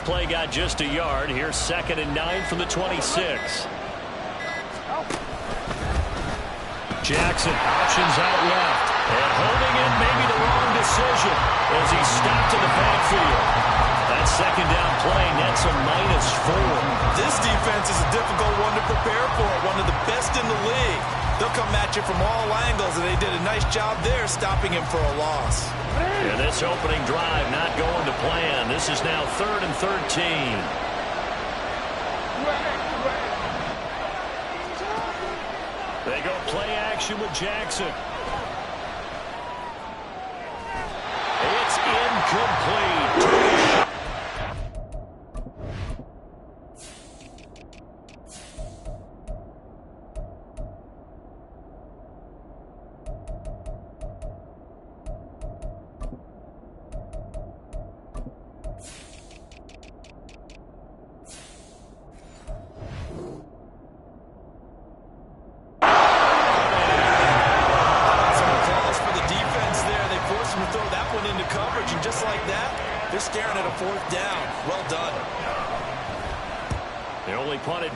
play got just a yard. Here's 2nd and 9 from the 26. Jackson options out left. And holding it may be the wrong decision as he's stopped in the backfield. That 2nd down play nets a -4. This defense is a difficult one to prepare for. One of the best in the league. They'll come at you from all angles, and they did a nice job there stopping him for a loss. And this opening drive not going to plan. This is now 3rd and 13. They go play action with Jackson. It's incomplete.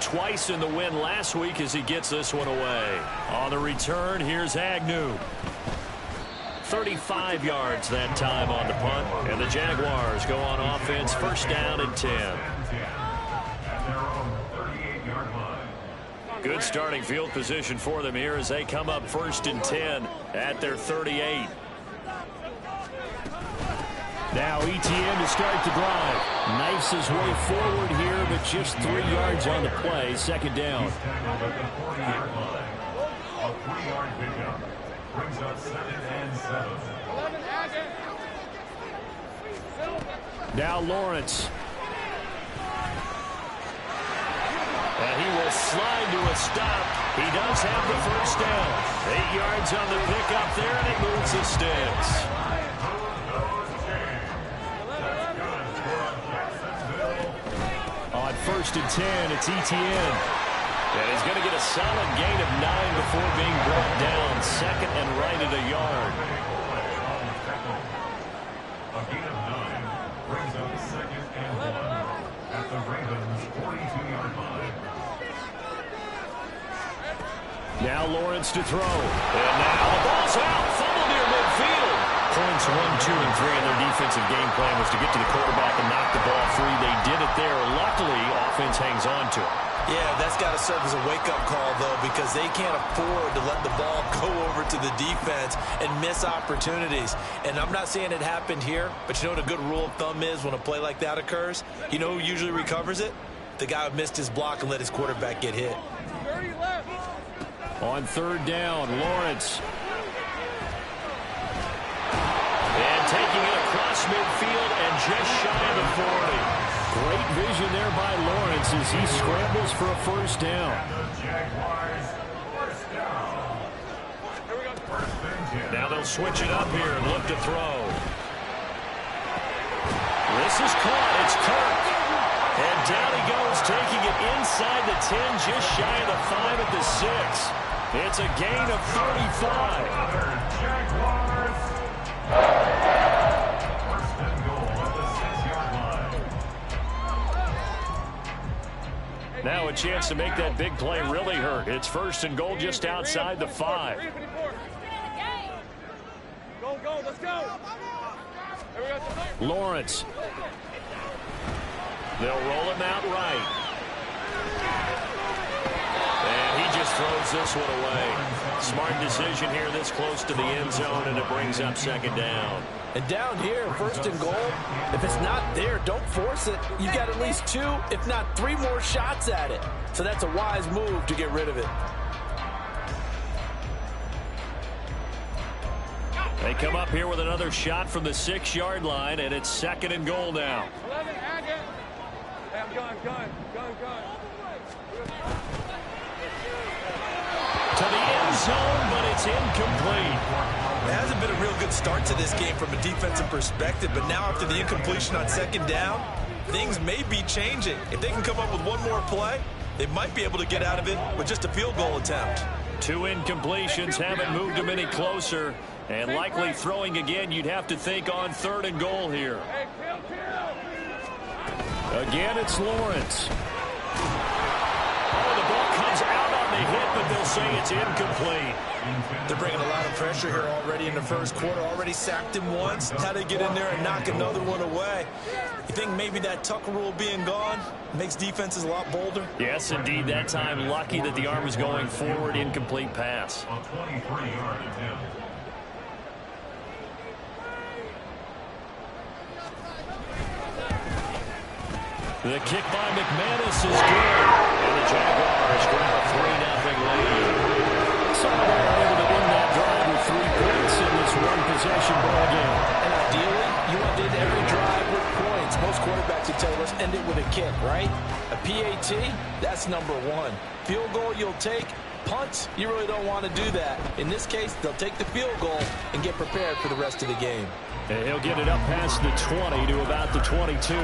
Twice in the win last week as he gets this one away. On the return, here's Agnew. 35 yards that time on the punt. And the Jaguars go on offense, 1st down and 10. Good starting field position for them here as they come up 1st and 10 at their 38. Now ETN to start the drive. Knifes his way forward here, but just 3 yards on the play. 2nd down. A 3-yard pickup brings up 2nd and 7. Now Lawrence. And he will slide to a stop. He does have the 1st down. 8 yards on the pickup there, and it moves the sticks. On 1st and 10, it's ETN. And he's going to get a solid gain of 9 before being brought down. 2nd and right at a yard. A gain of 9 brings up 2nd and 1 at the Ravens' 42-yard line. Now Lawrence to throw. And now the ball's out. Fumble near midfield. Points 1, 2, and 3 in their defensive game plan was to get to the quarterback and knock the ball free. They did it there. Luckily, offense hangs on to it. Yeah, that's got to serve as a wake-up call, though, because they can't afford to let the ball go over to the defense and miss opportunities. And I'm not saying it happened here, but you know what a good rule of thumb is when a play like that occurs? You know who usually recovers it? The guy who missed his block and let his quarterback get hit. On 3rd down, Lawrence. And taking it across midfield and just shy of the 40. Great vision there by Lawrence as he scrambles for a 1st down. Now they'll switch it up here and look to throw. This is caught. It's Kirk. And down he goes, taking it inside the 10, just shy of the 5 at the 6. It's a gain of 35. First and goal at the 6-yard line. Now a chance to make that big play really hurt. It's 1st and goal just outside the 5. Go, let's go. Lawrence. They'll roll him out right. And he just throws this one away. Smart decision here this close to the end zone, and it brings up 2nd down. And down here, 1st and goal, if it's not there, don't force it. You've got at least 2, if not 3 more shots at it. So that's a wise move to get rid of it. They come up here with another shot from the 6-yard line, and it's 2nd and goal now. 11, Agate. Hey, I'm gun. To the end zone, but it's incomplete. It hasn't been a real good start to this game from a defensive perspective, but now after the incompletion on 2nd down, things may be changing. If they can come up with one more play, they might be able to get out of it with just a field goal attempt. 2 incompletions haven't moved them any closer, and likely throwing again, you'd have to think on 3rd and goal here. Again, it's Lawrence. Oh, the ball comes out on the hit, but they'll say it's incomplete. They're bringing a lot of pressure here already in the first quarter. Already sacked him once. How to get in there and knock another one away. You think maybe that Tucker rule being gone makes defenses a lot bolder? Yes, indeed. That time, lucky that the arm is going forward. Incomplete pass. A 23-yard attempt. The kick by McManus is good. And the Jaguars grab a 3-0 lead. So they're able to win that drive with 3 points in this one-possession ball game. And ideally, you want to end every drive with points. Most quarterbacks would tell you, let's end it with a kick, right? A PAT, that's number 1. Field goal you'll take. Punts, you really don't want to do that. In this case, they'll take the field goal and get prepared for the rest of the game. And he'll get it up past the 20 to about the 22.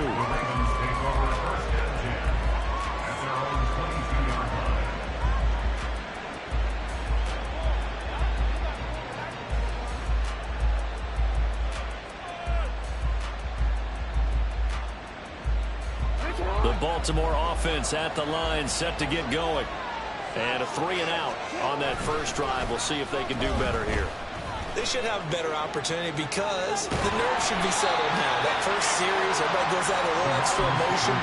The Baltimore offense at the line, set to get going. And a 3-and-out on that first drive. We'll see if they can do better here. They should have a better opportunity because the nerves should be settled now. That first series, everybody goes out a little extra emotion.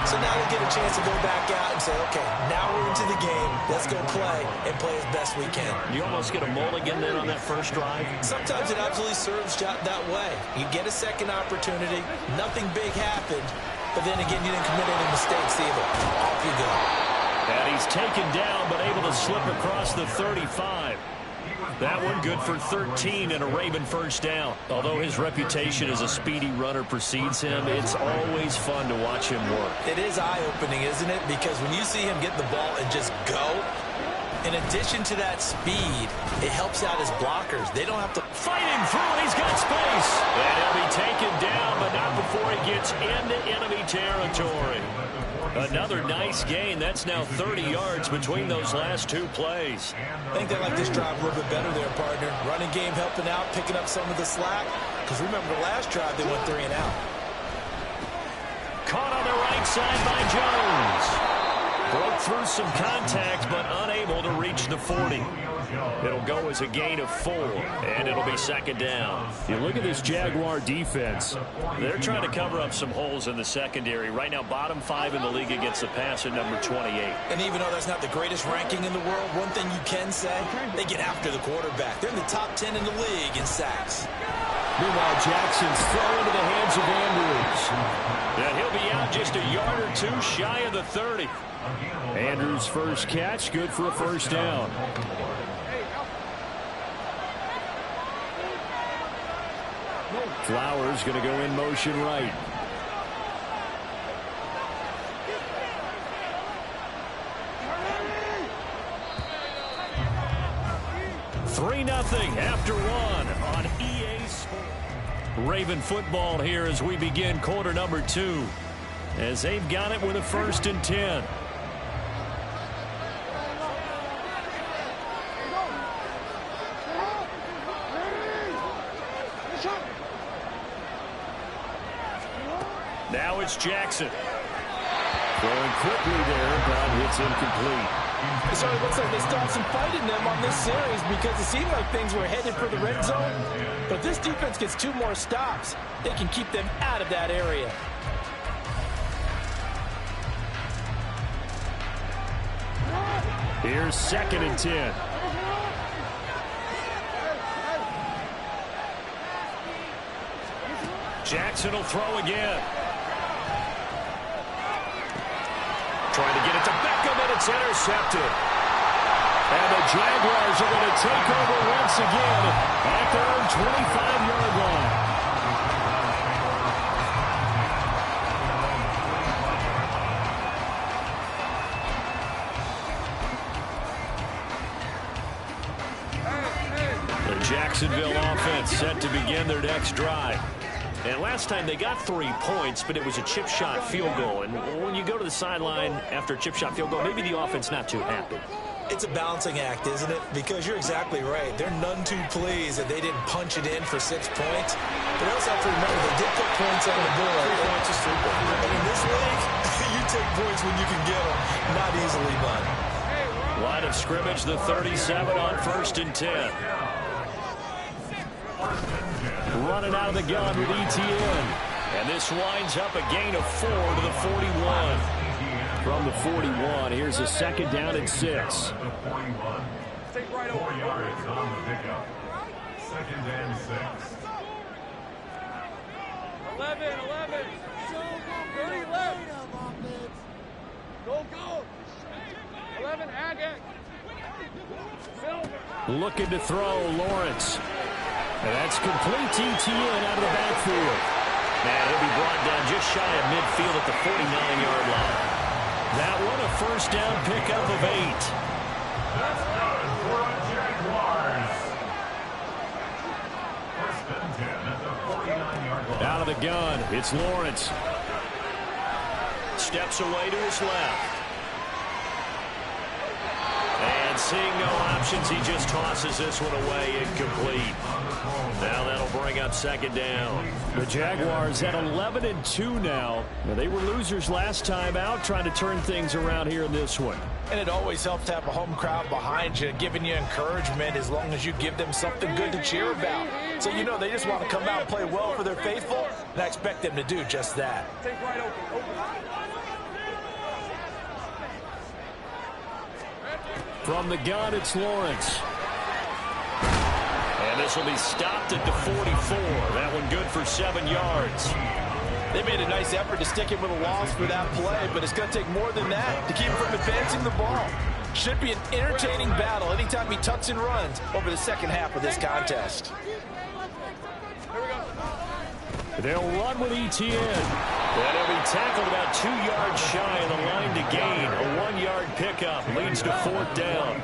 So now they get a chance to go back out and say, okay, now we're into the game. Let's go play and play as best we can. You almost get a mulligan then on that first drive. Sometimes it absolutely serves that way. You get a second opportunity. Nothing big happened. But then again, you didn't commit any mistakes either. Off you go. And he's taken down, but able to slip across the 35. That one good for 13 and a Raven first down. Although his reputation as a speedy runner precedes him, it's always fun to watch him work. It is eye-opening, isn't it? Because when you see him get the ball and just go, in addition to that speed, it helps out his blockers. They don't have to fight him through, and he's got space. And he'll be taken down, but not before he gets into enemy territory. Another nice gain. That's now 30 yards between those last 2 plays. I think they like this drive a little bit better there, partner. Running game helping out, picking up some of the slack. Because remember, the last drive, they went 3-and-out. Caught on the right side by Jones. Broke through some contact, but unable to reach the 40. It'll go as a gain of 4, and it'll be second down. You look at this Jaguar defense. They're trying to cover up some holes in the secondary. Right now, bottom 5 in the league against the pass at number 28. And even though that's not the greatest ranking in the world, one thing you can say, they get after the quarterback. They're in the top 10 in the league in sacks. Meanwhile, Jackson's throw into the hands of Andrews. And he'll be out just a yard or 2 shy of the 30. Andrews' first catch, good for a first down. Flowers going to go in motion right. Nothing after 1 on EA Sports. Raven football here as we begin quarter number 2. As they've got it with a 1st and 10. Now it's Jackson. Throwing quickly there, but it's incomplete. It certainly looks like they still have some fight in them on this series because it seemed like things were headed for the red zone. But if this defense gets 2 more stops, they can keep them out of that area. Here's 2nd and 10. Jackson will throw again. Trying to get it to Beckham, and it's intercepted. And the Jaguars are going to take over once again at their own 25-yard line. The Jacksonville offense set to begin their next drive. And last time they got 3 points, but it was a chip shot field goal. And when you go to the sideline after a chip shot field goal, maybe the offense not too happy. It's a balancing act, isn't it? Because you're exactly right. They're none too pleased that they didn't punch it in for 6 points. But they also have to remember they did put points on the board. 3 points is 3 points. And in this league, you take points when you can get them. Not easily done. Line of scrimmage, the 37 on 1st and 10. Running out of the gun with ETN. And this winds up a gain of 4 to the 41. From the 41, here's a 2nd down and 6. Stay right 4 yards on the pickup. 2nd and 6. 11. 30 left. Go. 11, Agate. Looking to throw, Lawrence. And that's complete to ETN out of the backfield. And he'll be brought down just shy of midfield at the 49-yard line. That one a 1st down pickup of 8. That's good for the Jaguars. 1st and 10 at the 49-yard line. Out of the gun, it's Lawrence. Steps away to his left. And seeing no options, he just tosses this one away, incomplete. Now that'll bring up 2nd down. The Jaguars at 11-2 now. They were losers last time out, trying to turn things around here in this one. And it always helps to have a home crowd behind you, giving you encouragement as long as you give them something good to cheer about. So you know they just want to come out and play well for their faithful, and I expect them to do just that. Stay right open. From the gun, it's Lawrence. And this will be stopped at the 44. That one good for 7 yards. They made a nice effort to stick him with a loss for that play, but it's going to take more than that to keep him from advancing the ball. Should be an entertaining battle anytime he tucks and runs over the 2nd half of this contest. They'll run with ETN. And he'll be tackled about 2 yards shy of the line to gain. A 1-yard pickup leads to 4th down.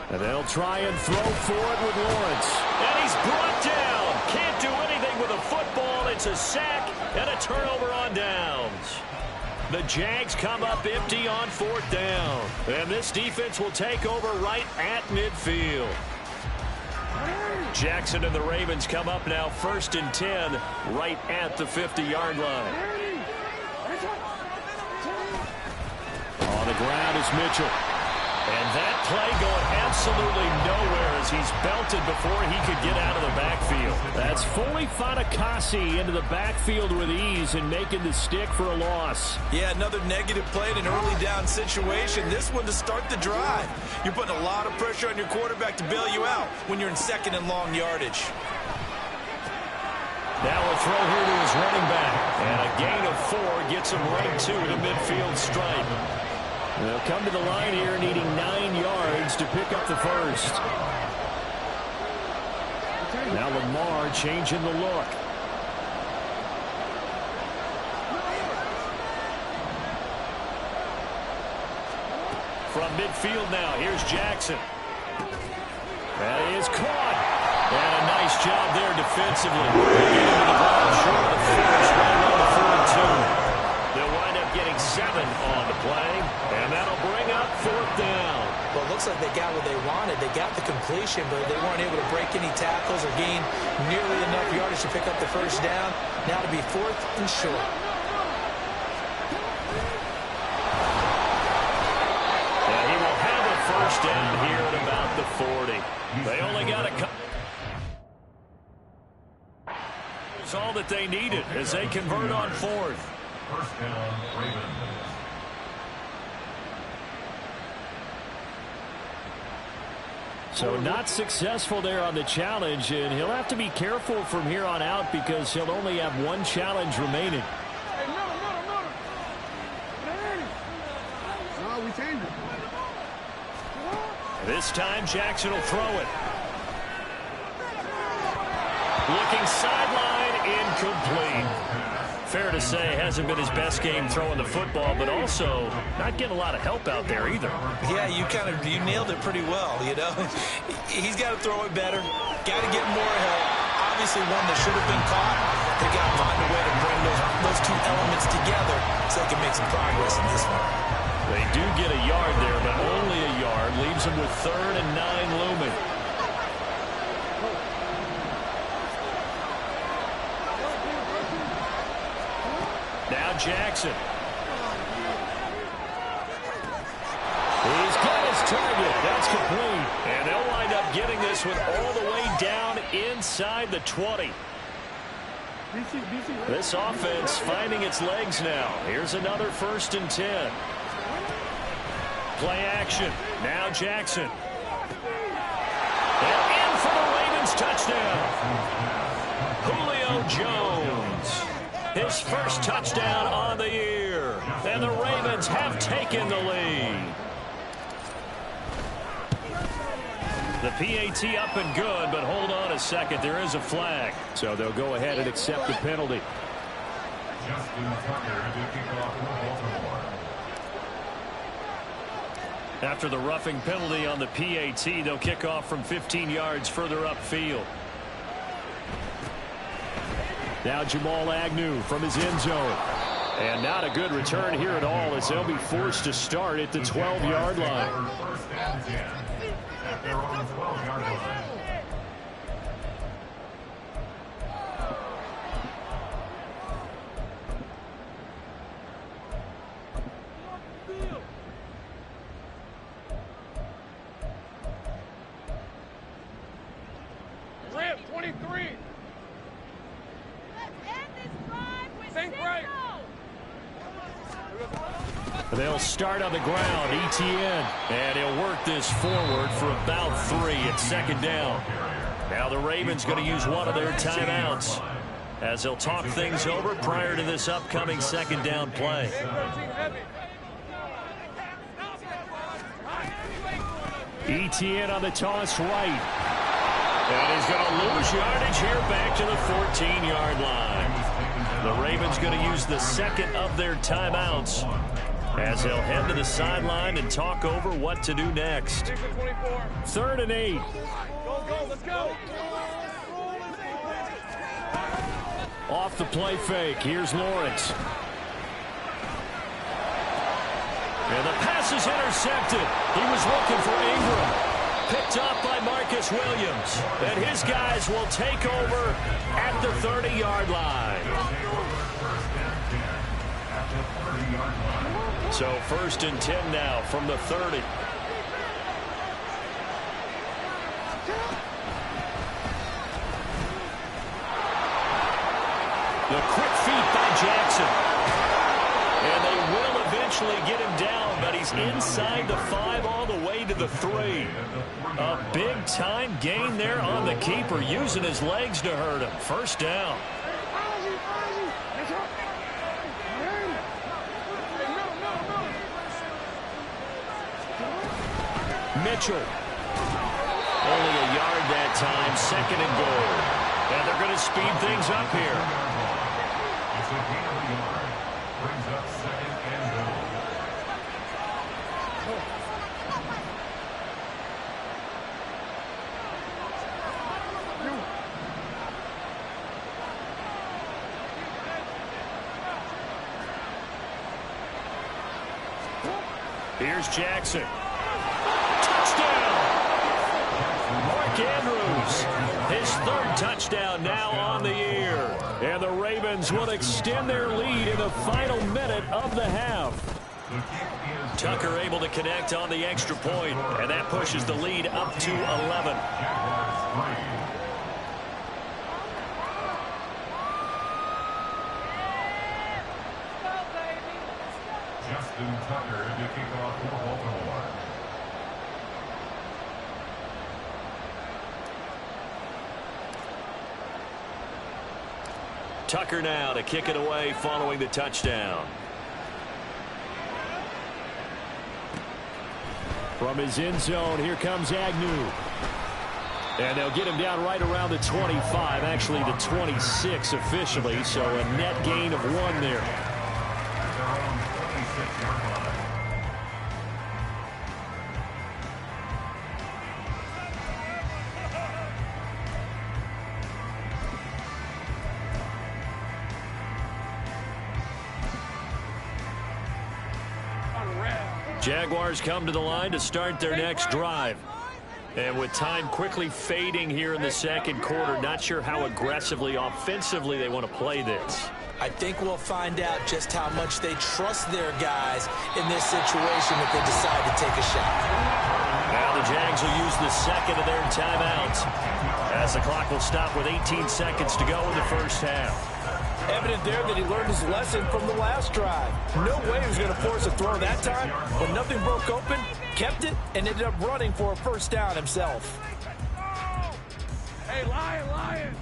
And they'll try and throw for it with Lawrence. And he's brought down. Can't do anything with a football. It's a sack and a turnover on downs. The Jags come up empty on 4th down. And this defense will take over right at midfield. Jackson and the Ravens come up now 1st and 10 right at the 50-yard line. On the ground is Mitchell. And that play going absolutely nowhere as he's belted before he could get out of the backfield. That's fully Fatukasi into the backfield with ease and making the stick for a loss. Yeah, another negative play in an early down situation. This one to start the drive. You're putting a lot of pressure on your quarterback to bail you out when you're in 2nd and long yardage. Now a throw here to his running back. And a gain of 4 gets him right to the midfield stripe. They'll come to the line here needing 9 yards to pick up the 1st. Now Lamar changing the look. From midfield now, here's Jackson. That is caught. And a nice job there defensively. Getting to the ground short of the finish right around the 42. They'll wind up getting 7 on the play, and that'll bring up 4th down. Well, it looks like they got what they wanted. They got the completion, but they weren't able to break any tackles or gain nearly enough yardage to pick up the 1st down. Now to be 4th and short. And he will have a 1st down here at about the 40. They only got a couple. It's all that they needed as they convert on 4th. 1st down, Ravens. So not successful there on the challenge, and he'll have to be careful from here on out because he'll only have 1 challenge remaining. Hey, no. No, we changed it. This time Jackson will throw it. Looking sideline, incomplete. Fair to say, hasn't been his best game throwing the football, but also not getting a lot of help out there either. Yeah, you nailed it pretty well, you know. He's got to throw it better. Got to get more help. Obviously one that should have been caught. They got to find a way to bring those those two elements together so they can make some progress in this one. They do get a yard there, but only a yard. Leaves them with 3rd and 9 looming. Now Jackson. He's got his target. That's complete. And they'll wind up getting this one all the way down inside the 20. This offense finding its legs now. Here's another 1st and 10. Play action. Now Jackson. And in for the Ravens touchdown. Julio Jones. His first touchdown on the year. And the Ravens have taken the lead. The PAT up and good, but hold on a second. There is a flag. So they'll go ahead and accept the penalty. After the roughing penalty on the PAT, they'll kick off from 15 yards further upfield. Now Jamal Agnew from his end zone. And not a good return here at all as they'll be forced to start at the 12-yard line. At their own 12-yard line. Rip, 23. Think right. They'll start on the ground. Etienne. And he'll work this forward for about 3 at 2nd down. Now the Ravens going to use one of their timeouts as they'll talk things over prior to this upcoming 2nd down play. Etienne on the toss right. And he's going to lose yardage here back to the 14-yard line. The Ravens going to use the 2nd of their timeouts as they'll head to the sideline and talk over what to do next. 3rd and 8. Go, let's go. Off the play fake. Here's Lawrence. And the pass is intercepted. He was looking for Ingram. Picked off by Marcus Williams. And his guys will take over at the 30-yard line. So 1st and 10 now from the 30. The quick feet by Jackson. And they will eventually get him down, but he's inside the 5 all the way to the 3. A big-time gain there on the keeper, using his legs to hurt him. 1st down. Mitchell. Only a yard that time, 2nd and goal. And they're going to speed things up here. It's a gain of a yard. Brings up 2nd and goal. Here's Jackson. Mark Andrews, his 3rd touchdown now on the year. And the Ravens will extend their lead in the final minute of the half. Tucker able to connect on the extra point, and that pushes the lead up to 11. Justin Tucker to kick off for Baltimore. Tucker now to kick it away following the touchdown. From his end zone, here comes Agnew. And they'll get him down right around the 25, actually the 26 officially, so a net gain of 1 there. Jaguars come to the line to start their next drive. And with time quickly fading here in the second quarter, not sure how aggressively, offensively they want to play this. I think we'll find out just how much they trust their guys in this situation if they decide to take a shot. Now the Jags will use the second of their timeouts as the clock will stop with 18 seconds to go in the first half. Evident there that he learned his lesson from the last drive. No way he was going to force a throw that time, but nothing broke open, kept it, and ended up running for a first down himself. Hey, Lion!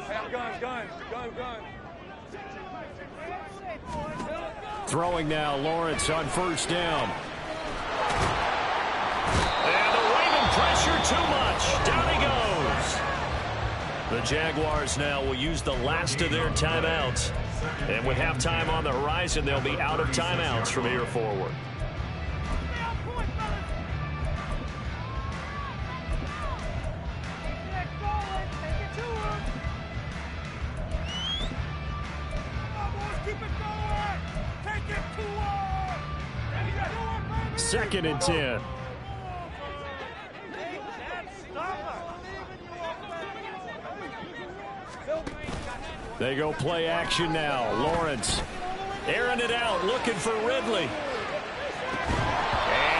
Hey, guns. Throwing now, Lawrence on first down. And the waving pressure too much. Down he goes. The Jaguars now will use the last of their timeouts. And with halftime on the horizon, they'll be out of timeouts from here forward. Second and 10. They go play action now. Lawrence airing it out, looking for Ridley. And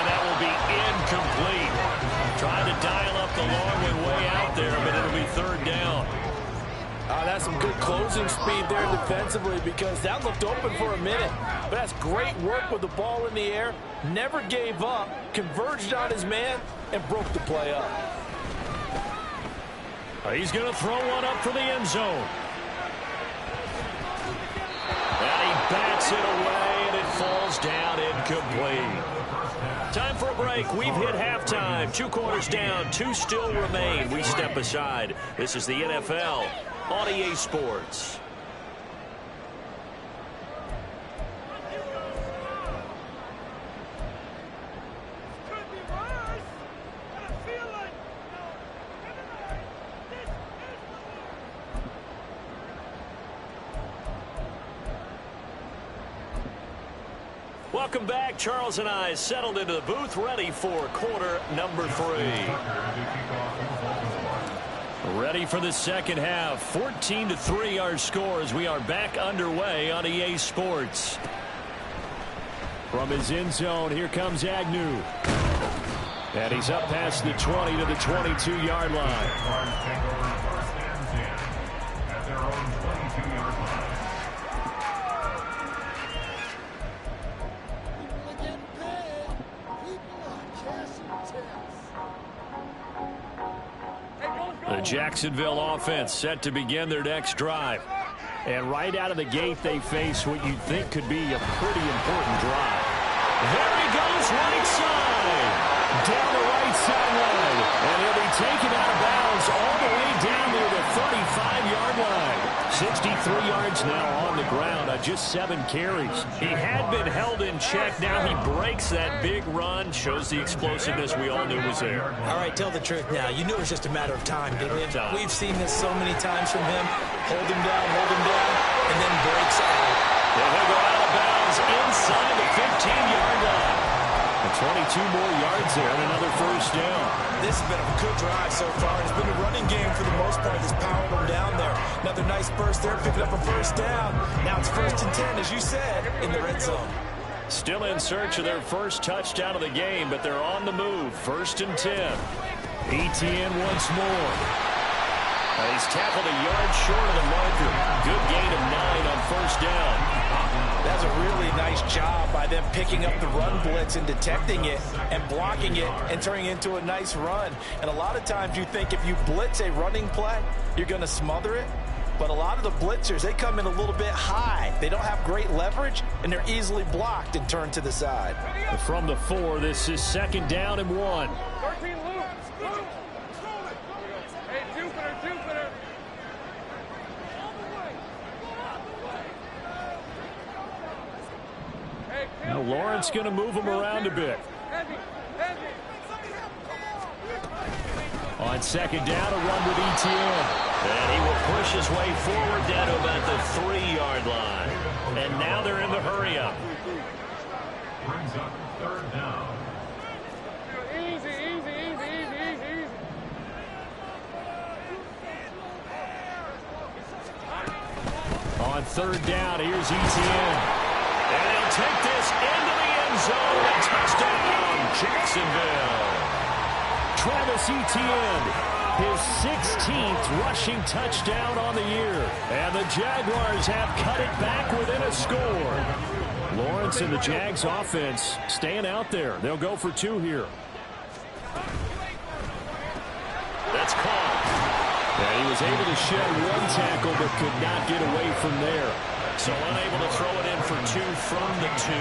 that will be incomplete. Trying to dial up the long one way out there, but it'll be third down. That's some good closing speed there defensively because that looked open for a minute. But that's great work with the ball in the air. Never gave up, converged on his man, and broke the play up. He's going to throw one up for the end zone. And he bats it away, and it falls down incomplete. Time for a break. We've hit halftime. 2 quarters down, 2 still remain. We step aside. This is the NFL on EA Sports. Welcome back. Charles and I settled into the booth, ready for quarter number 3. Ready for the second half. 14-3 our score as we are back underway on EA Sports. From his end zone, here comes Agnew. And he's up past the 20 to the 22-yard line. The Jacksonville offense set to begin their next drive. And right out of the gate, they face what you'd think could be a pretty important drive. There he goes, right side. Down the right sideline. And he'll be taken out of bounds all the way down near the 35-yard line. 63 yards now on the ground on just 7 carries. He had been held in check. Now he breaks that big run. Shows the explosiveness we all knew was there. All right, tell the truth now. You knew it was just a matter of time, didn't you? We've seen this so many times from him. Hold him down, and then breaks out. And he'll go out of bounds inside the 15-yard line. And 22 more yards there and another first down. This has been a good drive so far. It's been a running game for the most part that's powered them down there. Another nice burst there, picking up a first down. Now it's 1st and 10, as you said, in the red zone. Still in search of their first touchdown of the game, but they're on the move. 1st and 10. ETN once more. He's tackled a yard short of the marker. Good gain of 9 on first down. That's a really nice job by them picking up the run blitz and detecting it and blocking it and turning it into a nice run. And a lot of times you think if you blitz a running play, you're going to smother it. But a lot of the blitzers, they come in a little bit high. They don't have great leverage, and they're easily blocked and turned to the side. From the 4, this is 2nd down and 1. 13 loose. Hey, Jupiter. Now Lawrence going to move him around a bit. Heavy. On On second down, a run with ETN. And he will push his way forward down to about the 3-yard line. And now they're in the hurry-up. Brings up third down. Easy, easy, easy, easy, easy, easy. On third down, here's ETN. And he'll take this into the end zone. A touchdown, Jacksonville. Travis Etienne, his 16th rushing touchdown on the year. And the Jaguars have cut it back within a score. Lawrence and the Jags offense staying out there. They'll go for 2 here. That's caught. And he was able to shed 1 tackle but could not get away from there. So unable to throw it in for 2 from the 2.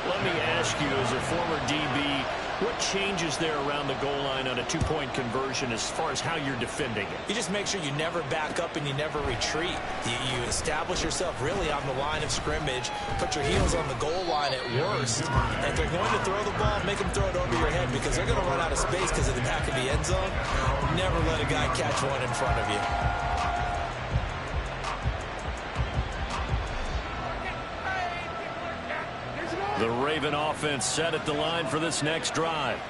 Let me ask you, as a former DB, what changes there around the goal line on a 2-point conversion as far as how you're defending it? You just make sure you never back up and you never retreat. You establish yourself really on the line of scrimmage, put your heels on the goal line at worst. And if they're going to throw the ball, make them throw it over your head because they're going to run out of space because of the back of the end zone. Never let a guy catch one in front of you. The Raven offense set at the line for this next drive.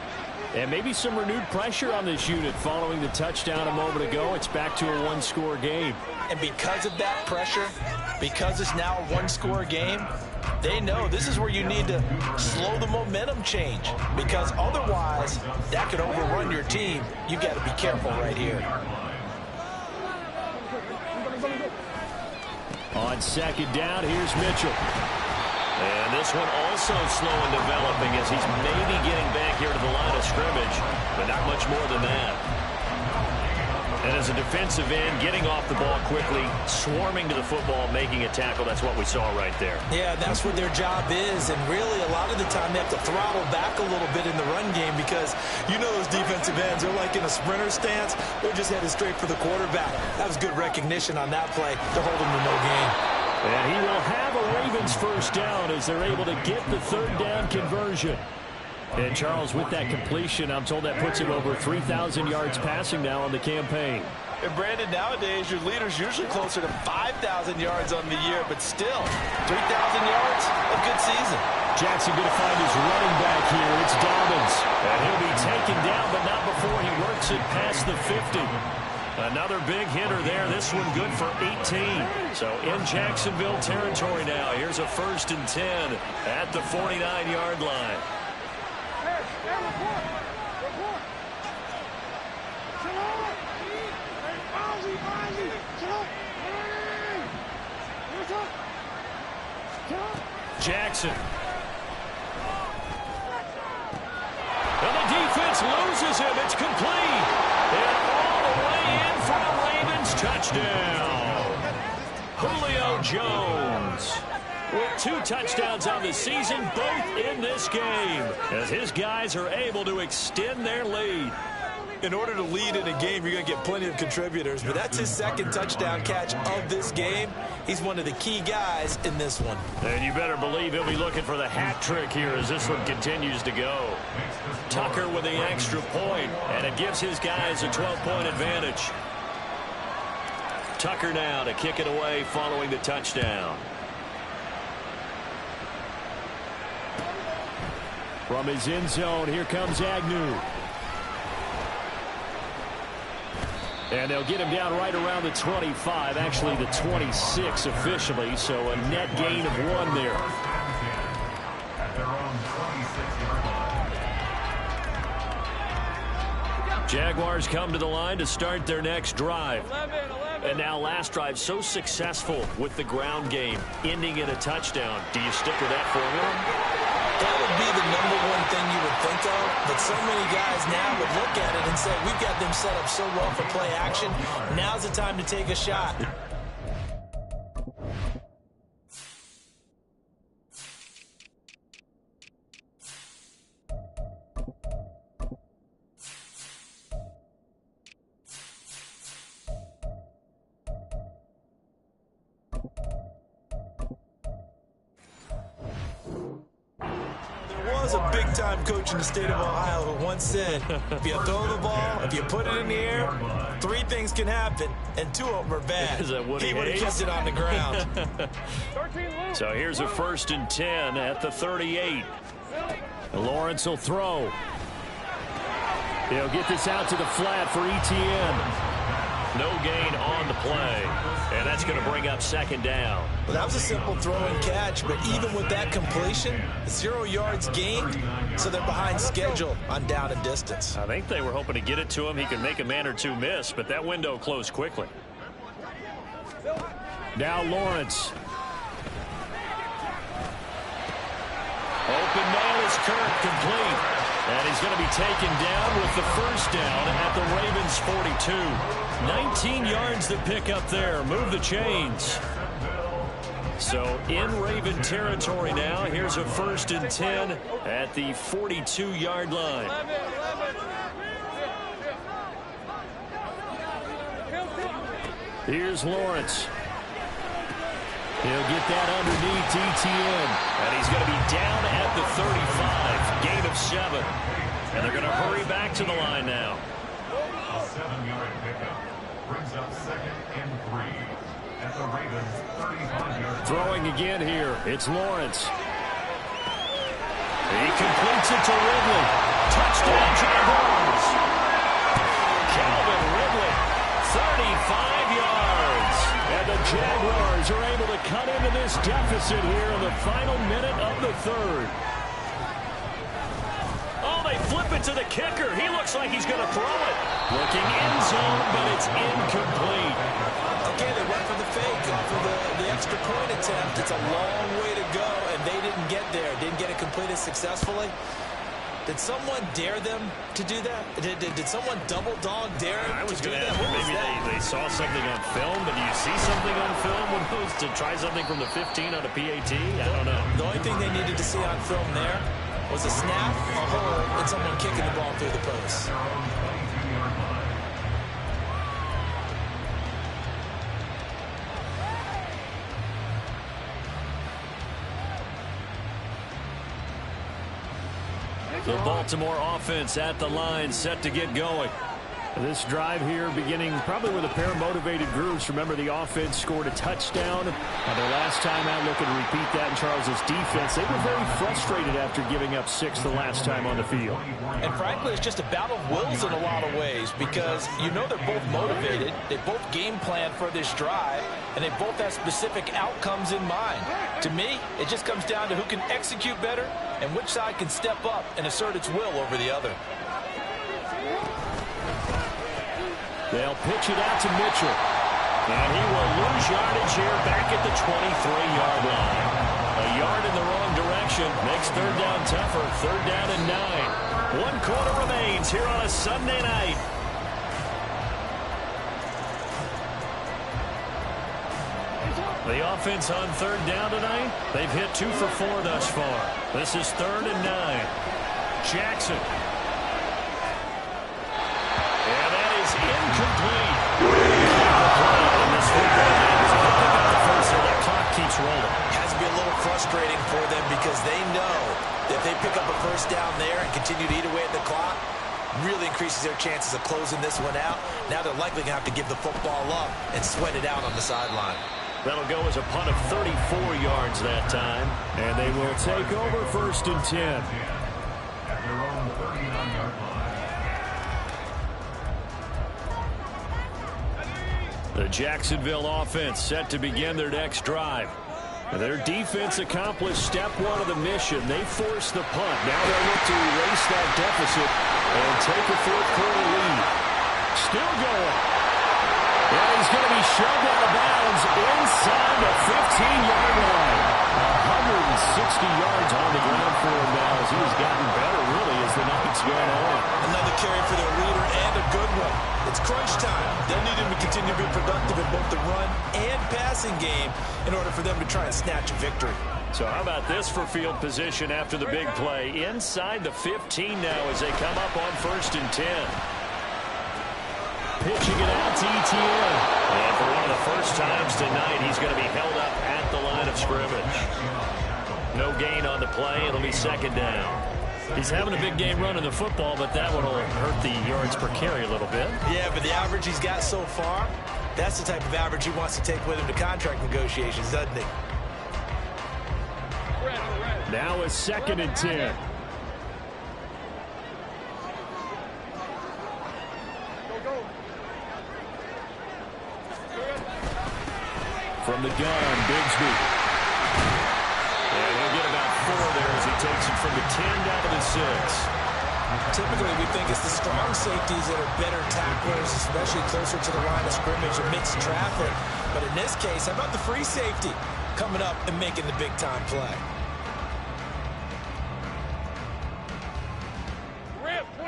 And maybe some renewed pressure on this unit following the touchdown a moment ago. It's back to a 1-score game. And because of that pressure, because it's now a 1-score game, they know this is where you need to slow the momentum change. Because otherwise, that could overrun your team. You've got to be careful right here. On second down, here's Mitchell. And this one also slow in developing as he's maybe getting back here to the line of scrimmage, but not much more than that. And as a defensive end, getting off the ball quickly, swarming to the football, making a tackle, that's what we saw right there. Yeah, that's what their job is, and really a lot of the time they have to throttle back a little bit in the run game because you know those defensive ends, they're like in a sprinter stance, they're just headed straight for the quarterback. That was good recognition on that play to hold him to no gain. And he will have a Ravens first down as they're able to get the third down conversion. And Charles, with that completion, I'm told that puts him over 3,000 yards passing now on the campaign. And Brandon, nowadays your leader's usually closer to 5,000 yards on the year, but still, 3,000 yards, a good season. Jackson going to find his running back here. It's Dobbins. And he'll be taken down, but not before he works it past the 50. Another big hitter there. This one good for 18. So in Jacksonville territory now. Here's a 1st and 10 at the 49-yard line. Jackson. And the defense loses him. It's complete. And all the way in for a Ravens touchdown. Julio Jones with 2 touchdowns on the season, both in this game, as his guys are able to extend their lead. In order to lead in a game, you're going to get plenty of contributors, but that's his 2nd touchdown catch of this game. He's one of the key guys in this one. And you better believe he'll be looking for the hat trick here as this one continues to go. Tucker with the extra point, and it gives his guys a 12-point advantage. Tucker now to kick it away following the touchdown. From his end zone, here comes Agnew. And they'll get him down right around the 25, actually the 26 officially, so a net gain of 1 there. At their own 26-yard line. Jaguars come to the line to start their next drive. 11. And now last drive so successful with the ground game, ending in a touchdown. Do you stick with that formula? That would be the #1 thing you would think of, but so many guys now would look at it and say, we've got them set up so well for play action, now's the time to take a shot. was a big-time coach in the state of Ohio who once said, if you throw the ball, if you put it in the air, 3 things can happen, and 2 of them are bad. Is that what he would have kept it on the ground. So here's a 1st and 10 at the 38. Lawrence will throw. He'll get this out to the flat for Etienne. No gain on the play, and that's going to bring up 2nd down. Well, that was a simple throw and catch, but even with that completion, 0 yards gained, so they're behind schedule on down and distance. I think they were hoping to get it to him. He could make a man or 2 miss, but that window closed quickly. Now Lawrence. Open man is Kirk, complete. And he's going to be taken down with the 1st down at the Ravens 42. 19 yards to pick up there. Move the chains. So in Raven territory now. Here's a 1st and 10 at the 42-yard line. Here's Lawrence. He'll get that underneath Etienne. And he's going to be down at the 35. Gain of 7. And they're going to hurry back to the line now. A 7-yard pickup brings up 2nd and 3 at the Ravens 35-yard. Throwing again here. It's Lawrence. He completes it to Ridley. Touchdown, Jaguars. Calvin Ridley, 35 yards. And the Jaguars are able to cut into this deficit here in the final minute of the 3rd. Oh, they flip it to the kicker. He looks like he's going to throw it. Looking end zone, but it's incomplete. Okay, they went for the fake off of the extra point attempt. It's a long way to go, and they didn't get there. Didn't get it completed successfully. Did someone dare them to do that? Did someone double dog dare them to do that? Maybe they saw something on film, but do you see something on film when those to try something from the 15 on a PAT? I don't know. The only thing they needed to see on film there was a snap, a hold, and someone kicking the ball through the post. The Baltimore offense at the line, set to get going. This drive here beginning probably with a pair of motivated groups. Remember, the offense scored a touchdown. Their last time out, looking to repeat that in Charles's defense. They were very frustrated after giving up 6 the last time on the field. And frankly, it's just a battle of wills in a lot of ways, because you know they're both motivated. They both game plan for this drive, and they both have specific outcomes in mind. To me, it just comes down to who can execute better and which side can step up and assert its will over the other. They'll pitch it out to Mitchell. And he will lose yardage here back at the 23-yard line. A yard in the wrong direction makes 3rd down tougher. 3rd down and 9. 1 quarter remains here on a Sunday night. The offense on 3rd down tonight, they've hit 2 for 4 thus far. This is 3rd and 9. Jackson. And that is incomplete. And this football game is about to get the first, so that clock keeps rolling. Has to be a little frustrating for them, because they know that if they pick up a 1st down there and continue to eat away at the clock, really increases their chances of closing this one out. Now they're likely going to have to give the football up and sweat it out on the sideline. That'll go as a punt of 34 yards that time. And they will take over 1st and 10. At their own 39-yard line. The Jacksonville offense set to begin their next drive. Their defense accomplished step 1 of the mission. They forced the punt. Now they'll look to erase that deficit and take a 4th quarter lead. Still going. And he's going to be shoved out of bounds inside the 15-yard line. 160 yards on the ground for him now, as he has gotten better, really, as the night's gone on. Another carry for their leader, and a good one. It's crunch time. They'll need him to continue to be productive in both the run and passing game in order for them to try and snatch a victory. So how about this for field position after the big play? Inside the 15 now as they come up on 1st and 10. Pitching it out to Etienne. And for one of the first times tonight, he's going to be held up at the line of scrimmage. No gain on the play. It'll be 2nd down. He's having a big game running the football, but that one will hurt the yards per carry a little bit. Yeah, but the average he's got so far, that's the type of average he wants to take with him to contract negotiations, doesn't he? Now a 2nd and 10. From the gun, Bigsby. And he'll get about 4 there as he takes it from the 10 down to the 6. Typically, we think it's the strong safeties that are better tacklers, especially closer to the line of scrimmage amidst traffic. But in this case, how about the free safety coming up and making the big-time play?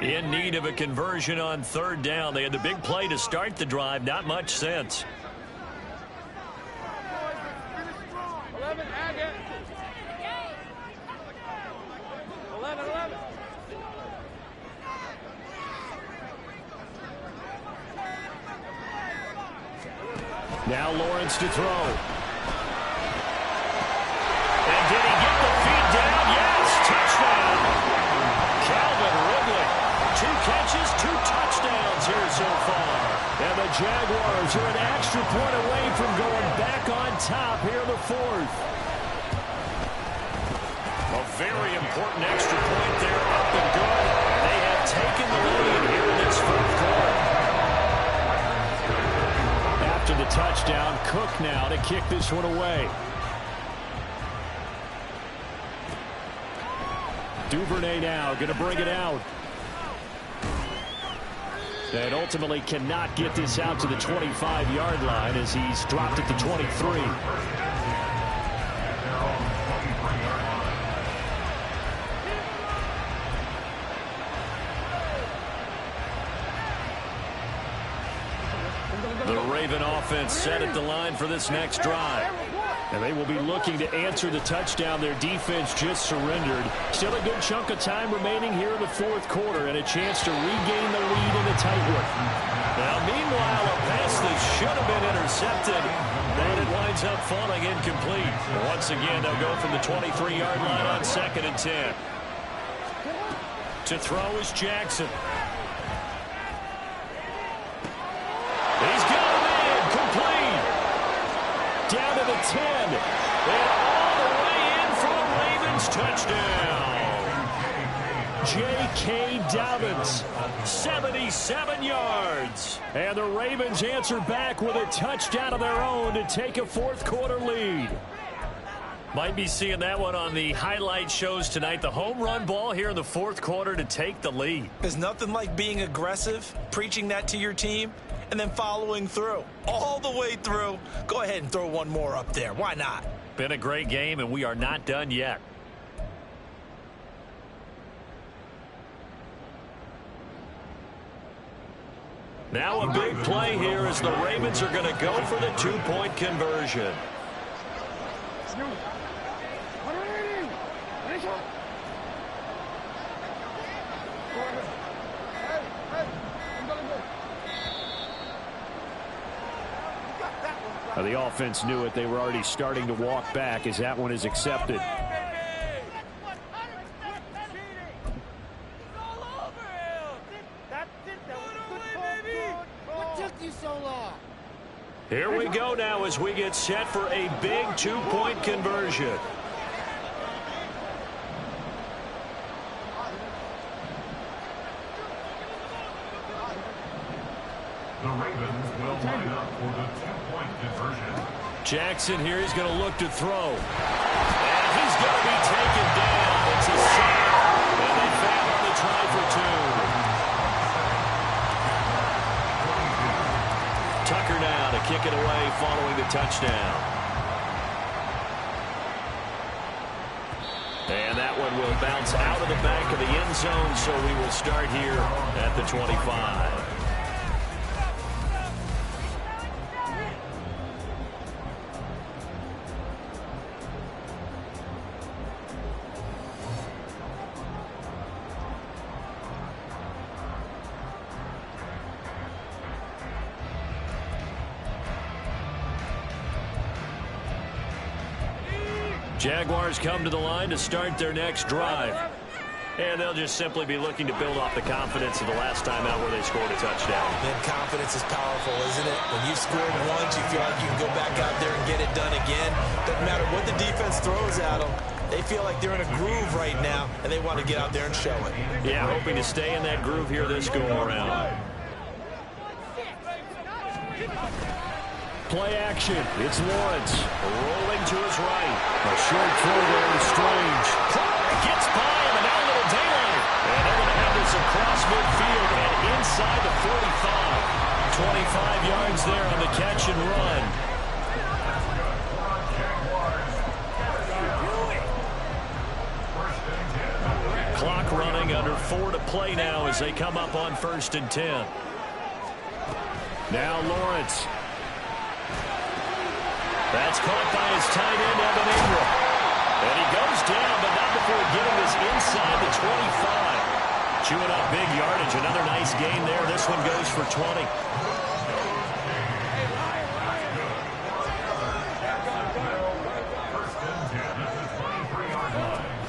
In need of a conversion on 3rd down. They had the big play to start the drive. Not much sense. 11, add it. 11. Now Lawrence to throw. And did he get the feet down? Yes, touchdown. Calvin Ridley. 2 catches, 2 touchdowns here so far. And the Jaguars are an extra point away from going back on top here in the 4th. A very important extra point there, up and good. They have taken the lead here in this 4th quarter. After the touchdown, Cook now to kick this one away. Duvernay now going to bring it out. And ultimately cannot get this out to the 25-yard line as he's dropped at the 23. The Raven offense set at the line for this next drive. And they will be looking to answer the touchdown their defense just surrendered. Still a good chunk of time remaining here in the 4th quarter and a chance to regain the lead in a tight one. Now, meanwhile, a pass that should have been intercepted, and it winds up falling incomplete. Once again, they'll go from the 23-yard line on 2nd and 10. To throw is Jackson. He's got him in, complete. Down to the 10, and all the way in for a Ravens touchdown. J.K. Dobbins, 77 yards. And the Ravens answer back with a touchdown of their own to take a 4th quarter lead. Might be seeing that one on the highlight shows tonight. The home run ball here in the 4th quarter to take the lead. There's nothing like being aggressive, preaching that to your team, and then following through. All the way through. Go ahead and throw one more up there. Why not? Been a great game, and we are not done yet. Now a big play here as the Ravens are going to go for the 2-point conversion. The offense knew it. They were already starting to walk back as that one is accepted. Here we go now as we get set for a big 2-point conversion. The Ravens will line up for the 2-point conversion. Jackson here, he's going to look to throw. And he's going to be taken down. It's a sack. And they foul on the try for 2. Tucker now to kick it away following the touchdown. And that one will bounce out of the back of the end zone, so we will start here at the 25. Jaguars come to the line to start their next drive. And they'll just simply be looking to build off the confidence of the last time out where they scored a touchdown. Man, confidence is powerful, isn't it? When you've scored once, you feel like you can go back out there and get it done again. Doesn't matter what the defense throws at them. They feel like they're in a groove right now, and they want to get out there and show it. Yeah, hoping to stay in that groove here this go-around. Play action. It's Lawrence rolling to his right. A short throw there is Strange. Gets by him, and now a little daylight. And they're going to have this across midfield and inside the 45. 25 yards there on the catch and run. Clock running, under 4 to play now as they come up on 1st and 10. Now Lawrence. That's caught by his tight end, Evan Ingram. And he goes down, but not before getting this inside the 25. Chewing up big yardage. Another nice gain there. This one goes for 20.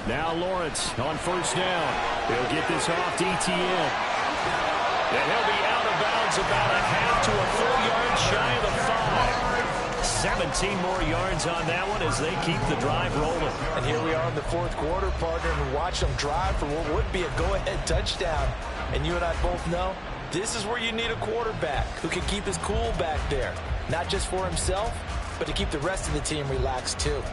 Now Lawrence on 1st down. He'll get this off to ETN. And he'll be out of bounds about a half to a full yard shy of the 5. 17 more yards on that one as they keep the drive rolling. And here we are in the 4th quarter, partner, and watch them drive for what would be a go-ahead touchdown. And you and I both know this is where you need a quarterback who can keep his cool back there. Not just for himself, but to keep the rest of the team relaxed too.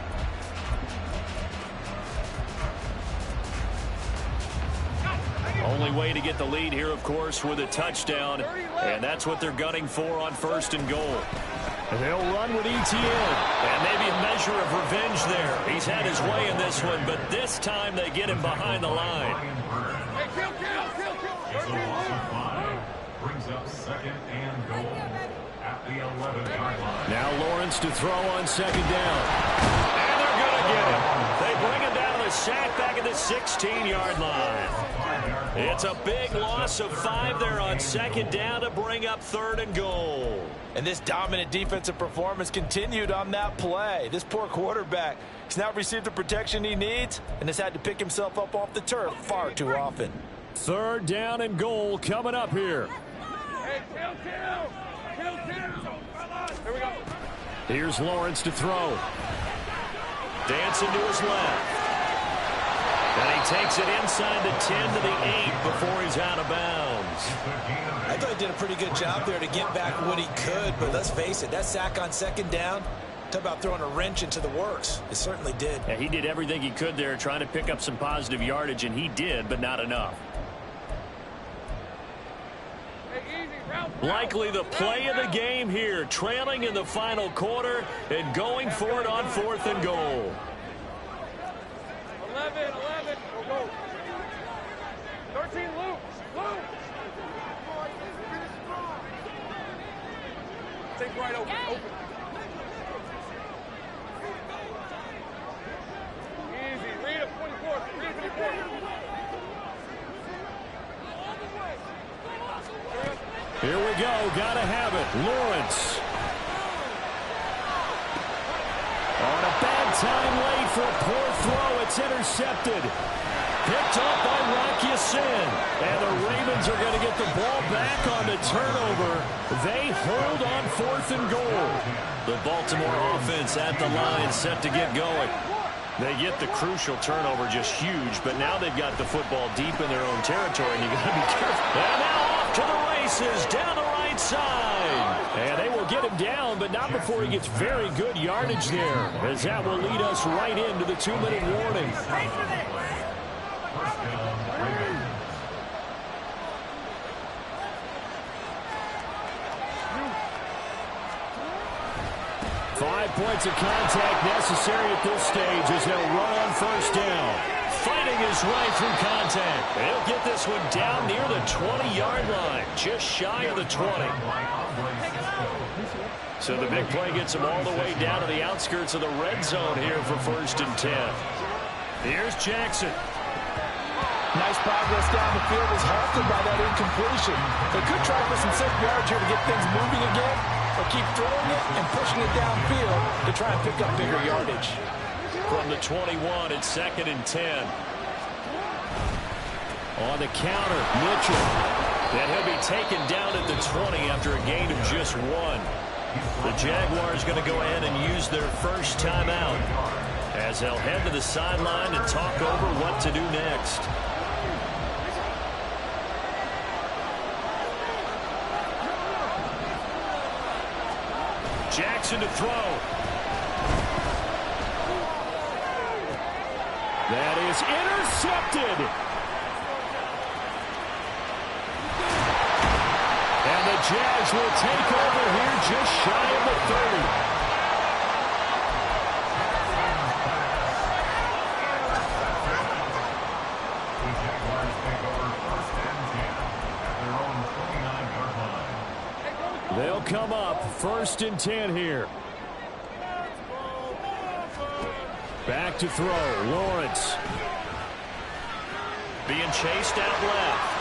Only way to get the lead here, of course, with a touchdown. And that's what they're gunning for on 1st and goal. And they'll run with ETN. And maybe a measure of revenge there. He's had his way in this one, but this time they get him behind the line. Kill. It's a loss of 5. Brings up 2nd and goal at the 11-yard line. Now Lawrence to throw on 2nd down. And they're going to get him. They bring him down to the sack back at the 16-yard line. It's a big loss of 5 there on 2nd down to bring up 3rd and goal. And this dominant defensive performance continued on that play. This poor quarterback has now received the protection he needs and has had to pick himself up off the turf far too often. 3rd down and goal coming up here. Hey, kill. Here we go. Here's Lawrence to throw. Dancing to his left. And he takes it inside the 10 to the 8 before he's out of bounds. I thought he did a pretty good job there to get back what he could, but let's face it, that sack on 2nd down, talk about throwing a wrench into the works. It certainly did. Yeah, he did everything he could there trying to pick up some positive yardage, and he did, but not enough. Likely the play of the game here, trailing in the final quarter and going for it on 4th and goal. 11, go. 13, Luke. Take right open. Easy, read him, 24. Here we go, gotta have it. Lawrence. On a bad time late for a poor throw, it's intercepted. Picked up by Rocky Sin. And the Ravens are going to get the ball back on the turnover. They hold on 4th and goal. The Baltimore offense at the line set to get going. They get the crucial turnover, just huge, but now they've got the football deep in their own territory, and you got to be careful. And now off to the races, down the right side. And they will get him down, but not before he gets very good yardage there, as that will lead us right into the 2-minute warning. 5 points of contact necessary at this stage as they'll run on 1st down. Fighting his way through contact. They'll get this one down near the 20-yard line, just shy of the 20. So the big play gets him all the way down to the outskirts of the red zone here for 1st and 10. Here's Jackson. Nice progress down the field was halted by that incompletion. They could try for some safe yards here to get things moving again, or keep throwing it and pushing it downfield to try and pick up bigger yardage. From the 21, it's 2nd and 10. On the counter, Mitchell. And he'll be taken down at the 20 after a gain of just 1. The Jaguars going to go ahead and use their first timeout as they'll head to the sideline and talk over what to do next. Jackson to throw. That is intercepted. And the Jags will take over here just shy of the 30. The Jaguars take over 1st and 10 at their own 29-yard line. They'll come up 1st and 10 here. Back to throw. Lawrence. Being chased out left.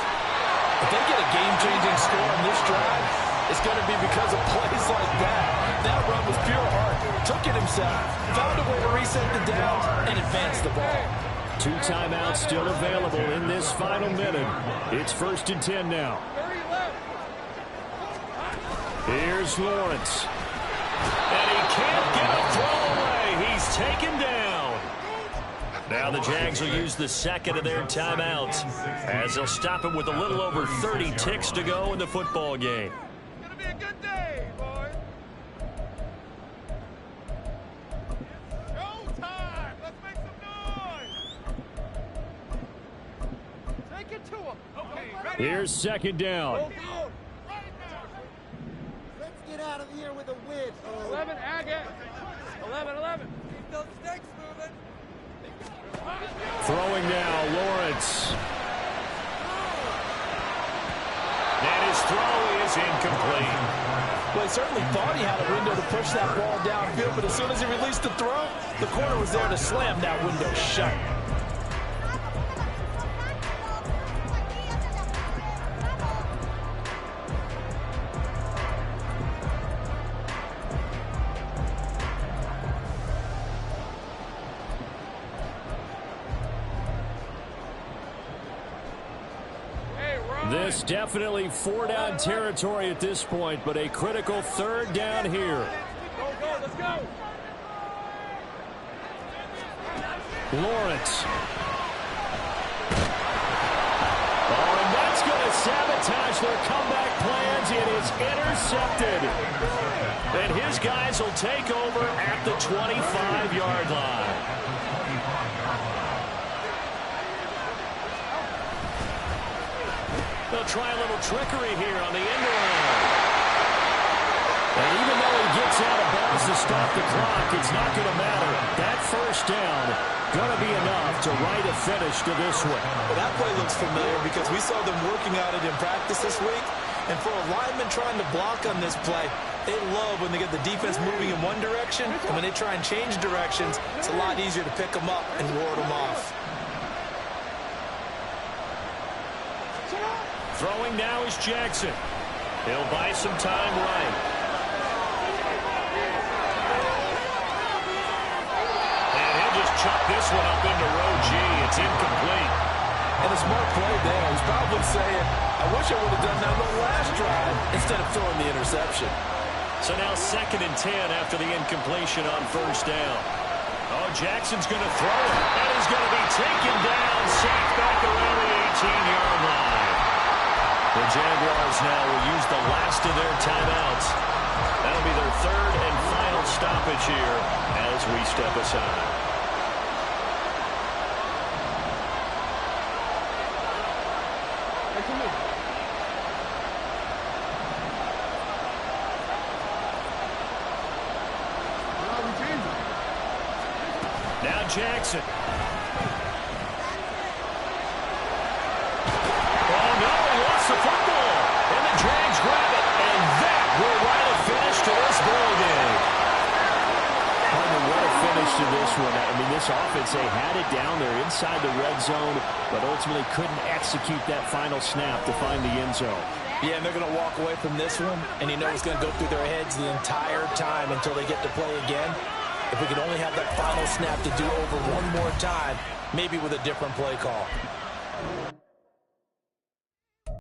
If they get a game-changing score on this drive, it's going to be because of plays like that. That run was pure heart. Took it himself. Found a way to reset the downs and advance the ball. 2 timeouts still available in this final minute. It's 1st and 10 now. Here's Lawrence. And he can't get a throw away. He's taken down. Now the Jags will use the second of their timeouts as they'll stop him with a little over 30 ticks to go in the football game. It's going to be a good day, boys. Showtime. Let's make some noise. Take it to him. Okay, ready? Here's 2nd down. Let's get out of here with a win. 11, Agate. 11. Keep those sticks moving. Throwing now, Lawrence. And his throw is incomplete. Well, he certainly thought he had a window to push that ball downfield, but as soon as he released the throw, the corner was there to slam that window shut. This definitely 4-down territory at this point, but a critical 3rd down here. Go, let's go. Lawrence. Oh, and that's going to sabotage their comeback plans. It is intercepted. And his guys will take over at the 25-yard line. They'll try a little trickery here on the end around. And even though he gets out of bounds to stop the clock, it's not going to matter. That 1st down going to be enough to write a finish to this one. Well, that play looks familiar because we saw them working on it in practice this week. And for a lineman trying to block on this play, they love when they get the defense moving in one direction. And when they try and change directions, it's a lot easier to pick them up and ward them off. Throwing now is Jackson. He'll buy some time right. And he'll just chuck this one up into row G. It's incomplete. And a smart play there. He's probably saying, I wish I would have done that on the last drive instead of throwing the interception. So now 2nd and 10 after the incompletion on 1st down. Oh, Jackson's going to throw it. And he's going to be taken down, sacked back around the 18-yard line. The Jaguars now will use the last of their timeouts. That'll be their 3rd and final stoppage here as we step aside. Now Jackson. The football, and the Jags grab it, and that will write a finish to this ball game. What a finish to this one. I mean, this offense, they had it down there inside the red zone, but ultimately couldn't execute that final snap to find the end zone. Yeah, and they're going to walk away from this one, and you know it's going to go through their heads the entire time until they get to play again. If we could only have that final snap to do over one more time, maybe with a different play call.